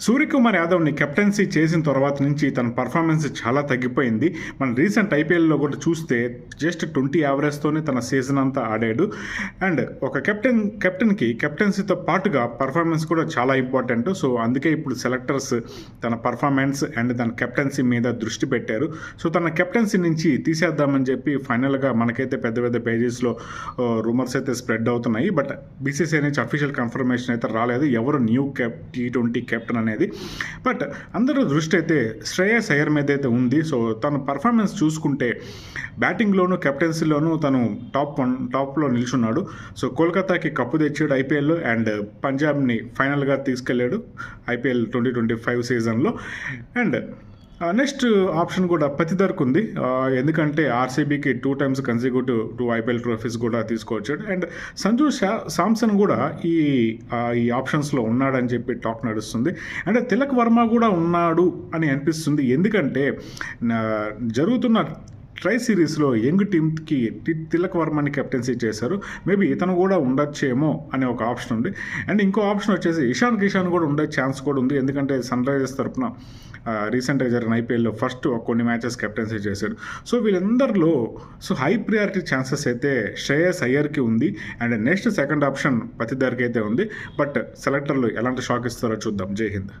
Suryakumar యాదవ్ని captaincy చేసిన తర్వాత నుంచి తన పర్ఫార్మెన్స్ చాలా తగ్గిపోయింది. మన రీసెంట్ ఐపీఎల్లో కూడా చూస్తే జస్ట్ 20 యావరేజ్తోనే తన సీజన్ అంతా ఆడాడు. అండ్ ఒక కెప్టెన్కి కెప్టెన్సీతో పాటుగా పర్ఫార్మెన్స్ కూడా చాలా ఇంపార్టెంట్. సో అందుకే ఇప్పుడు సెలెక్టర్స్ తన పర్ఫార్మెన్స్ అండ్ తన కెప్టెన్సీ మీద దృష్టి పెట్టారు. సో తన కెప్టెన్సీ నుంచి తీసేద్దామని చెప్పి ఫైనల్గా మనకైతే పెద్ద పెద్ద పేజెస్లో రూమర్స్ అయితే స్ప్రెడ్ అవుతున్నాయి. బట్ బీసీసీఐ నుంచి అఫీషియల్ కన్ఫర్మేషన్ అయితే రాలేదు ఎవరు న్యూ T20 కెప్టెన్ అనేది. బట్ అందరూ దృష్టి అయితే శ్రేయస్ అయ్యర్ మీద అయితే ఉంది. సో తన పర్ఫార్మెన్స్ చూసుకుంటే బ్యాటింగ్లోను కెప్టెన్సీలోనూ తను టాప్లో నిల్చున్నాడు. సో కోల్కతాకి కప్పు తెచ్చాడు ఐపీఎల్ అండ్ పంజాబ్ని ఫైనల్గా తీసుకెళ్ళాడు ఐపీఎల్ 2025 సీజన్లో. అండ్ నెక్స్ట్ ఆప్షన్ కూడా పతిదర్కు ఉంది. ఎందుకంటే ఆర్సీబీకి 2 times కన్సిక్యూటివ్ 2 ఐపీఎల్ ట్రోఫీస్ కూడా తీసుకొచ్చాడు. అండ్ సంజు శాంసన్ కూడా ఈ ఆప్షన్స్లో ఉన్నాడని చెప్పి టాక్ నడుస్తుంది. అండ్ తిలక్ వర్మ కూడా ఉన్నాడు అని అనిపిస్తుంది. ఎందుకంటే జరుగుతున్న ట్రై సిరీస్లో యంగ్ టీమ్కి తిలక్ వర్మని కెప్టెన్సీ చేశారు. మేబీ ఇతను కూడా ఉండొచ్చేమో అనే ఒక ఆప్షన్ ఉంది. అండ్ ఇంకో ఆప్షన్ వచ్చేసి ఇషాన్ కిషాన్ కూడా ఉండే ఛాన్స్ కూడా ఉంది. ఎందుకంటే సన్ రైజర్స్ తరఫున రీసెంట్గా జరిగిన ఐపీఎల్లో ఫస్ట్ కొన్ని మ్యాచెస్ కెప్టెన్సీ చేశాడు. సో వీళ్ళందరిలో హై ప్రియారిటీ ఛాన్సెస్ అయితే శ్రేయస్ అయ్యర్కి ఉంది. అండ్ నెక్స్ట్ సెకండ్ ఆప్షన్ పతిదర్కి అయితే ఉంది. బట్ సెలెక్టర్లు ఎలాంటి షాక్ ఇస్తారో చూద్దాం. జై హింద్.